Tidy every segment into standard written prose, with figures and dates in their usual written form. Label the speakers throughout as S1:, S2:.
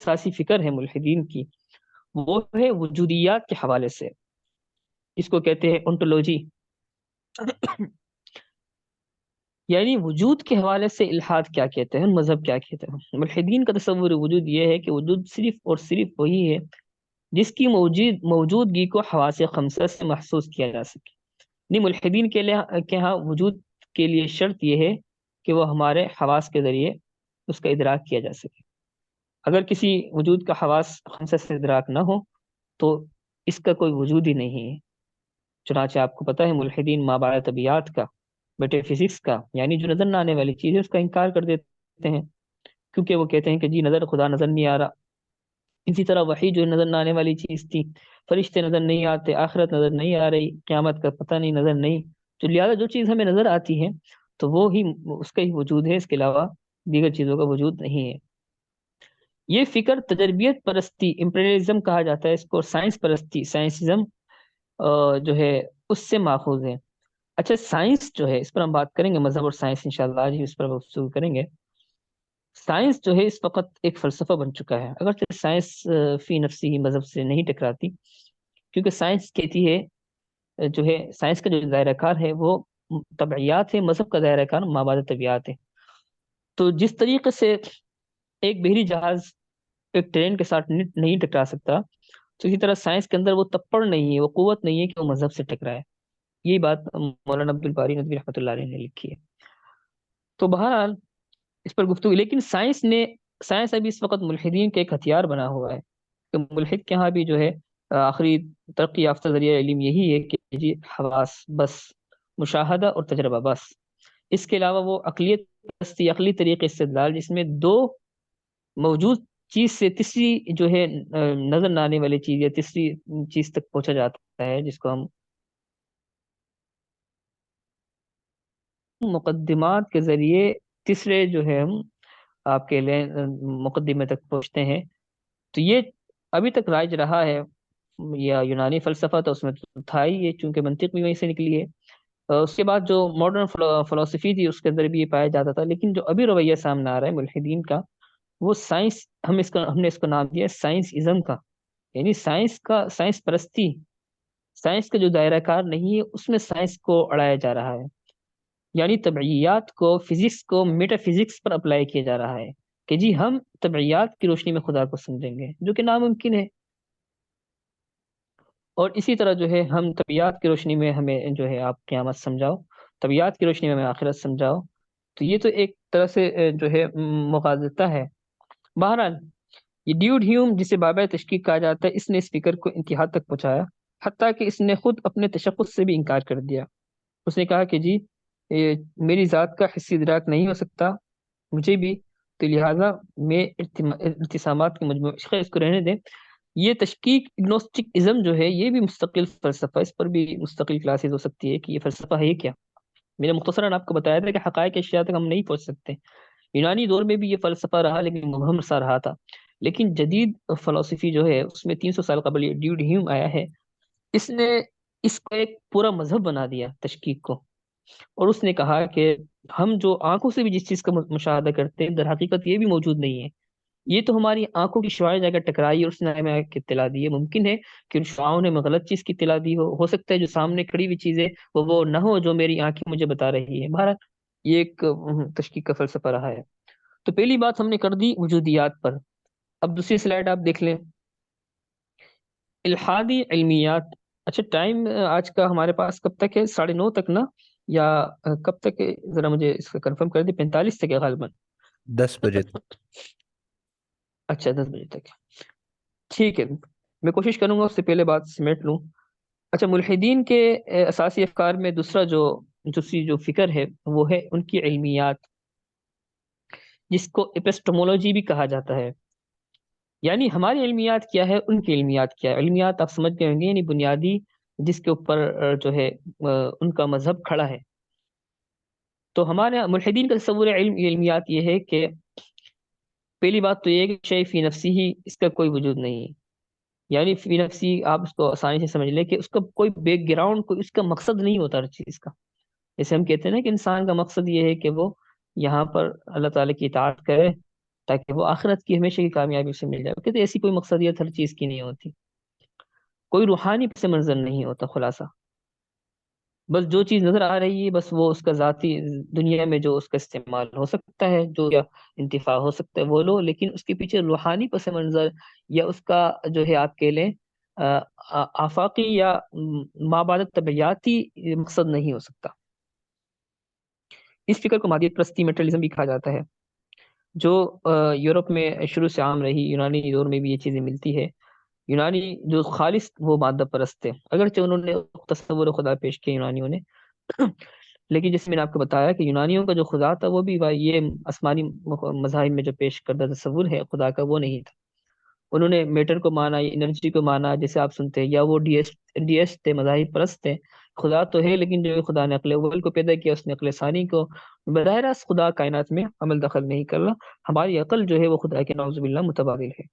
S1: اساسی فکر ہے ملحدین کی وہ ہے وجودیات کے حوالے سے، اس کو کہتے ہیں اونٹولوجی یعنی وجود کے حوالے سے الحاد کیا کہتے ہیں، مذہب کیا کہتے ہیں۔ ملحدین کا تصور وجود یہ ہے کہ وجود صرف اور صرف وہی ہے جس کی موجودگی کو حواس خمسہ سے محسوس کیا جا سکے۔ نہیں، ملحدین کے ہاں وجود کے لیے شرط یہ ہے کہ وہ ہمارے حواس کے ذریعے اس کا ادراک کیا جا سکے۔ اگر کسی وجود کا حواس خمسہ سے ادراک نہ ہو تو اس کا کوئی وجود ہی نہیں ہے۔ چنانچہ آپ کو پتہ ہے ملحدین مابعد طبیعات کا، میٹے فزکس کا، یعنی جو نظر نہ آنے والی چیز ہے اس کا انکار کر دیتے ہیں، کیونکہ وہ کہتے ہیں کہ جی خدا نظر نہیں آ رہا۔ اسی طرح وحی جو نظر نہ آنے والی چیز تھی، فرشتے نظر نہیں آتے، آخرت نظر نہیں آ رہی، قیامت کا پتہ نہیں، نظر نہیں، تو لہٰذا جو چیز ہمیں نظر آتی ہے تو وہ ہی اس کا ہی وجود ہے، اس کے علاوہ دیگر چیزوں کا وجود نہیں ہے۔ یہ فکر تجربیت پرستی امپیریلزم کہا جاتا ہے اس کو، سائنس پرستی سائنسزم جو ہے اس سے ماخوذ ہے۔ اچھا، سائنس جو ہے اس پر ہم بات کریں گے، مذہب اور سائنس انشاءاللہ آج ہی اس پر گفتگو کریں گے۔ سائنس جو ہے اس وقت ایک فلسفہ بن چکا ہے، اگرچہ سائنس فی نفسی ہی مذہب سے نہیں ٹکراتی، کیونکہ سائنس کہتی ہے جو ہے سائنس کا جو دائرہ کار ہے وہ طبعیات ہے، مذہب کا دائرہ کار مابعد طبیعات ہے۔ تو جس طریقے سے ایک بحری جہاز ایک ٹرین کے ساتھ نہیں ٹکرا سکتا، تو اسی طرح سائنس کے اندر وہ تپڑ نہیں ہے، وہ قوت نہیں ہے کہ وہ مذہب سے ٹکرائے۔ یہی بات مولانا عبد الباری ندوی رحمۃ اللہ علیہ نے لکھی ہے۔ تو بہرحال اس پر گفتگو، لیکن سائنس ابھی اس وقت ملحدین کے ایک ہتھیار بنا ہوا ہے کہ ملحد کے ہاں بھی جو ہے آخری ترقی یافتہ ذریعہ علم یہی ہے کہ جی حواس بس، مشاہدہ اور تجربہ بس، اس کے علاوہ وہ عقلیت پرستی، عقلی طریقے استدلال جس میں دو موجود چیز سے تیسری جو ہے نظر نہ آنے والی چیز یا تیسری چیز تک پہنچا جاتا ہے، جس کو ہم مقدمات کے ذریعے تیسرے جو ہے ہم آپ کے لیے مقدمے تک پہنچتے ہیں۔ تو یہ ابھی تک رائج رہا ہے، یا یونانی فلسفہ تو اس میں تھا ہی یہ، چونکہ منطق بھی وہیں سے نکلی ہے۔ اس کے بعد جو ماڈرن فلسفی تھی اس کے اندر بھی یہ پایا جاتا تھا، لیکن جو ابھی رویہ سامنے آ رہا ہے ملحدین کا وہ سائنس، ہم نے اس کو نام دیا سائنس ازم کا، یعنی سائنس پرستی، سائنس کا جو دائرہ کار نہیں ہے اس میں سائنس کو اڑایا جا رہا ہے، یعنی طبعیات کو، فزکس کو میٹا فزکس پر اپلائی کیا جا رہا ہے کہ جی ہم طبعیات کی روشنی میں خدا کو سمجھیں گے، جو کہ ناممکن ہے۔ اور اسی طرح جو ہے ہم طبعیات کی روشنی میں ہمیں جو ہے آپ قیامت سمجھاؤ، طبعیات کی روشنی میں ہمیں آخرت سمجھاؤ، تو یہ تو ایک طرح سے جو ہے مغالطہ ہے۔ بہرحال یہ ڈیوڈ ہیوم جسے بابا تشکیک کہا جاتا ہے، اس نے اس فکر کو انتہا تک پہنچایا، حتیٰ کہ اس نے خود اپنے تشخص سے بھی انکار کر دیا۔ اس نے کہا کہ جی میری ذات کا حسی ادراک نہیں ہو سکتا مجھے بھی، تو لہٰذا میں ارتسامات کے مجموعے، اس کو رہنے دیں۔ یہ تشکیک اگنوسٹک ازم جو ہے یہ بھی مستقل فلسفہ، اس پر بھی مستقل کلاسز ہو سکتی ہے کہ یہ فلسفہ ہے کیا۔ میں نے مختصراً آپ کو بتایا تھا کہ حقائق اشیاء تک ہم نہیں پہنچ سکتے، یونانی دور میں بھی یہ فلسفہ رہا لیکن مبہم سا رہا تھا، لیکن جدید فلسفی جو ہے اس میں 300 سال قبل یہ ڈیوڈ ہیوم آیا ہے، اس نے اس کو ایک پورا مذہب بنا دیا تشکیک کو، اور اس نے کہا کہ ہم جو آنکھوں سے بھی جس چیز کا مشاہدہ کرتے ہیں در حقیقت یہ بھی موجود نہیں ہے، یہ تو ہماری آنکھوں کی شعاع جا کر ٹکرائی اور اس نے ہمیں اطلاع دی ہے۔ ممکن ہے کہ ان شعاعوں نے غلط چیز کی اطلاع دی ہو سکتا ہے جو سامنے کھڑی ہوئی چیز ہے وہ نہ ہو جو میری آنکھیں مجھے بتا رہی ہے۔ بہرحال یہ ایک تشکیک کا فلسفہ رہا ہے۔ تو پہلی بات ہم نے کر دی وجودیات پر، اب دوسری سلائیڈ آپ دیکھ لیں، الحادی علمیات۔ اچھا ٹائم آج کا ہمارے پاس کب تک ہے؟ 9:30 تک نا، یا کب تک ہے؟ ذرا مجھے اس کا کنفرم کر دیں۔ 45 تک ہے غالباً،
S2: 10 بجے
S1: اچھا 10 بجے تک، ٹھیک ہے، میں کوشش کروں گا اس سے پہلے بات سمیٹ لوں۔ اچھا، ملحدین کے اساسی افکار میں دوسری جو فکر ہے وہ ہے ان کی علمیات، جس کو اپسٹمولوجی بھی کہا جاتا ہے۔ یعنی ہماری علمیات کیا ہے، ان کی علمیات کیا ہے۔ علمیات آپ سمجھ گئے ہوں گے، یعنی بنیادی جس کے اوپر جو ہے ان کا مذہب کھڑا ہے۔ تو ہمارے ملحدین کا تصور علمیات یہ ہے کہ پہلی بات تو یہ ہے کہ شیء فی نفسی ہی، اس کا کوئی وجود نہیں ہے، یعنی فی نفسی آپ اس کو آسانی سے سمجھ لیں کہ اس کا کوئی بیک گراؤنڈ، کوئی اس کا مقصد نہیں ہوتا ہر چیز کا۔ جیسے ہم کہتے ہیں نا کہ انسان کا مقصد یہ ہے کہ وہ یہاں پر اللہ تعالیٰ کی اطاعت کرے تاکہ وہ آخرت کی ہمیشہ کی کامیابی سے مل جائے. وہ کہتے ہیں ایسی کوئی مقصدیت ہر چیز کی نہیں ہوتی، کوئی روحانی پس منظر نہیں ہوتا. خلاصہ بس جو چیز نظر آ رہی ہے، بس وہ اس کا ذاتی دنیا میں جو اس کا استعمال ہو سکتا ہے، جو یا انتفاع ہو سکتا ہے وہ لو، لیکن اس کے پیچھے روحانی پس منظر یا اس کا جو ہے آپ کہہ لیں آفاقی یا مابعد طبعیاتی مقصد نہیں ہو سکتا. اس فکر کو مادیت پرستی میٹرلزم بھی کہا جاتا ہے، جو یورپ میں شروع سے عام رہی. یونانی دور میں بھی یہ چیزیں ملتی ہے. یونانی جو خالص وہ مادہ پرست تھے، اگرچہ انہوں نے تصور خدا پیش کیا یونانیوں نے، لیکن جیسے میں نے آپ کو بتایا کہ یونانیوں کا جو خدا تھا وہ بھی یہ آسمانی مذاہب میں جو پیش کردہ تصور ہے خدا کا وہ نہیں تھا. انہوں نے میٹر کو مانا، انرجی کو مانا جیسے آپ سنتے ہیں، یا وہ ڈی ایس تھے، مذاہب پرست تھے. خدا تو ہے لیکن جو خدا نے عقل اول کو پیدا کیا، اس نے عقل ثانی کو براہ راست خدا کائنات میں عمل دخل نہیں کر رہا. ہماری عقل جو ہے وہ خدا کے نعوذ باللہ متبادل ہے.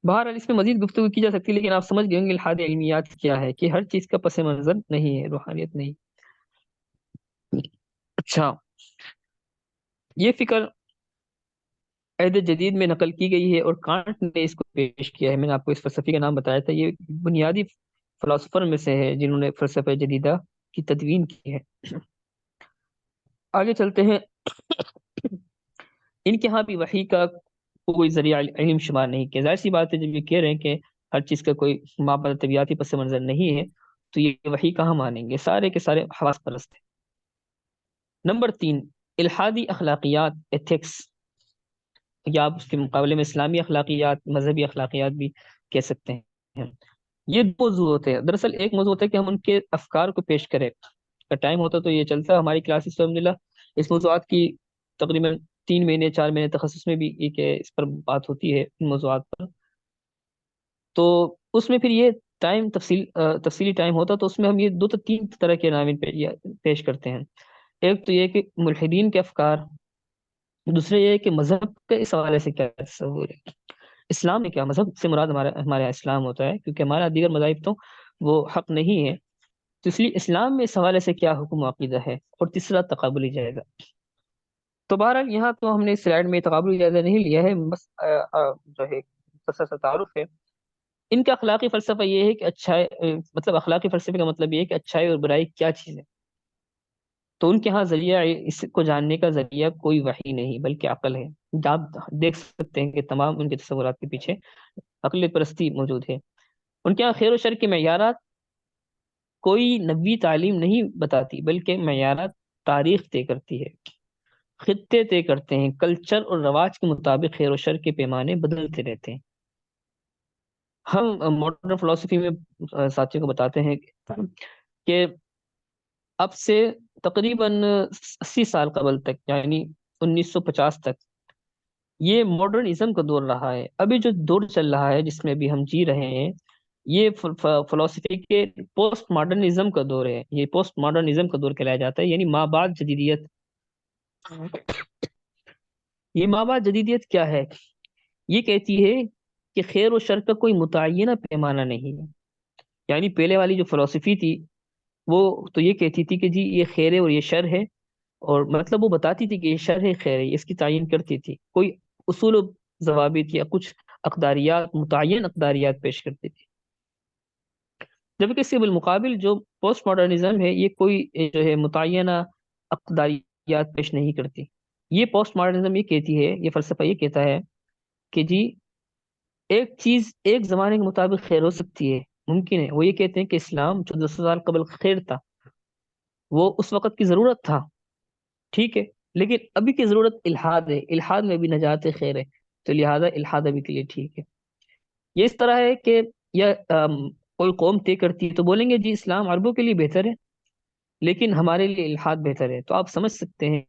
S1: بہرحال اس میں مزید گفتگو کی جا سکتی ہے، لیکن آپ سمجھ گئے ہوں گے الحاد علمیات کیا ہے، کہ ہر چیز کا پس منظر نہیں ہے، روحانیت نہیں. اچھا، یہ فکر عہد جدید میں نقل کی گئی ہے اور کانٹ نے اس کو پیش کیا ہے. میں نے آپ کو اس فلسفی کا نام بتایا تھا. یہ بنیادی فلاسفر میں سے ہے جنہوں نے فلسفہ جدیدہ کی تدوین کی ہے. آگے چلتے ہیں. ان کے ہاں بھی وحی کا کوئی ذریعہ علم شمار نہیں کیا. ظاہر سی بات ہے، جب یہ کہہ رہے ہیں کہ ہر چیز کا کوئی مابعد طبیعاتی پس منظر نہیں ہے تو یہ وحی کہاں مانیں گے؟ سارے کے سارے حواس پرست ہیں. نمبر 3، الحادی اخلاقیات ایتھکس، یا آپ اس کے مقابلے میں اسلامی اخلاقیات، مذہبی اخلاقیات بھی کہہ سکتے ہیں. یہ دو موضوع ہوتے ہیں. دراصل ایک موضوع ہوتا ہے کہ ہم ان کے افکار کو پیش کریں. اگر ٹائم ہوتا تو یہ چلتا ہے ہماری کلاسز الحمد للہ. اس موضوعات کی تقریباً 3 مہینے 4 مہینے تخصص میں بھی ایک اس پر بات ہوتی ہے ان موضوعات پر. تو اس میں پھر یہ تفصیلی ٹائم ہوتا تو اس میں ہم یہ 2 سے 3 طرح کے عناوین پیش کرتے ہیں. ایک تو یہ کہ ملحدین کے افکار، دوسرے یہ کہ مذہب کے اس حوالے سے کیا تصور ہے، اسلام میں کیا، مذہب سے مراد ہمارا اسلام ہوتا ہے کیونکہ ہمارا دیگر مذاہب تو وہ حق نہیں ہے. تو اس لیے اسلام میں اس حوالے سے کیا حکم و عقیدہ ہے. اور تیسرا تقابلی جائزہ. تو بہرحال یہاں تو ہم نے سلائڈ میں تقابلی جائزہ نہیں لیا ہے، بس جو ہے مختصر سا تعارف ہے. ان کا اخلاقی فلسفہ یہ ہے کہ اچھائی، مطلب اخلاقی فلسفے کا مطلب یہ ہے کہ اچھائی اور برائی کیا چیز ہے. تو ان کے ہاں ذریعہ اس کو جاننے کا ذریعہ کوئی وحی نہیں بلکہ عقل ہے. آپ دیکھ سکتے ہیں کہ تمام ان کے تصورات کے پیچھے عقل پرستی موجود ہے. ان کے یہاں خیر و شر کے معیارات کوئی نبوی تعلیم نہیں بتاتی بلکہ معیارات تاریخ طے کرتی ہے، خطے طے کرتے ہیں. کلچر اور رواج کے مطابق خیر و شر کے پیمانے بدلتے رہتے ہیں. ہم ماڈرن فلسفی میں ساتھیوں کو بتاتے ہیں کہ اب سے تقریباً 80 سال قبل تک، یعنی 1950 تک، یہ ماڈرنزم کا دور رہا ہے. ابھی جو دور چل رہا ہے جس میں بھی ہم جی رہے ہیں، یہ فلسفی کے پوسٹ ماڈرنزم کا دور ہے. یہ پوسٹ ماڈرنزم کا دور کہلایا جاتا ہے، یعنی مابعد جدیدیت. یہ مابعد جدیدیت کیا ہے؟ یہ کہتی ہے کہ خیر و شر کا کوئی متعینہ پیمانہ نہیں ہے. یعنی پہلے والی جو فلسفی تھی وہ تو یہ کہتی تھی کہ جی یہ خیر ہے اور یہ شر ہے، اور مطلب وہ بتاتی تھی کہ یہ شر ہے خیر ہے، اس کی تعین کرتی تھی. کوئی اصول و ضوابط یا کچھ اقداریات، متعین اقداریات پیش کرتی تھی. جبکہ اس کے بالمقابل جو پوسٹ ماڈرنزم ہے یہ کوئی جو ہے متعینہ اقداریات پیش نہیں کرتی. یہ پوسٹ ماڈرنزم یہ کہتی ہے، یہ فلسفہ یہ کہتا ہے کہ جی ایک چیز ایک زمانے کے مطابق خیر ہو سکتی ہے، ممکن ہے. وہ یہ کہتے ہیں کہ اسلام 1400 سال قبل خیر تھا، وہ اس وقت کی ضرورت تھا، ٹھیک ہے. لیکن ابھی کی ضرورت الحاد ہے، الحاد میں بھی نجات خیر ہے، تو لہذا الحاد ابھی کے لیے ٹھیک ہے. یہ اس طرح ہے کہ یا کوئی قوم طے کرتی ہے تو بولیں گے جی اسلام عربوں کے لیے بہتر ہے لیکن ہمارے لیے الحاد بہتر ہے. تو آپ سمجھ سکتے ہیں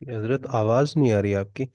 S2: حضرت آواز نہیں آ رہی آپ کی.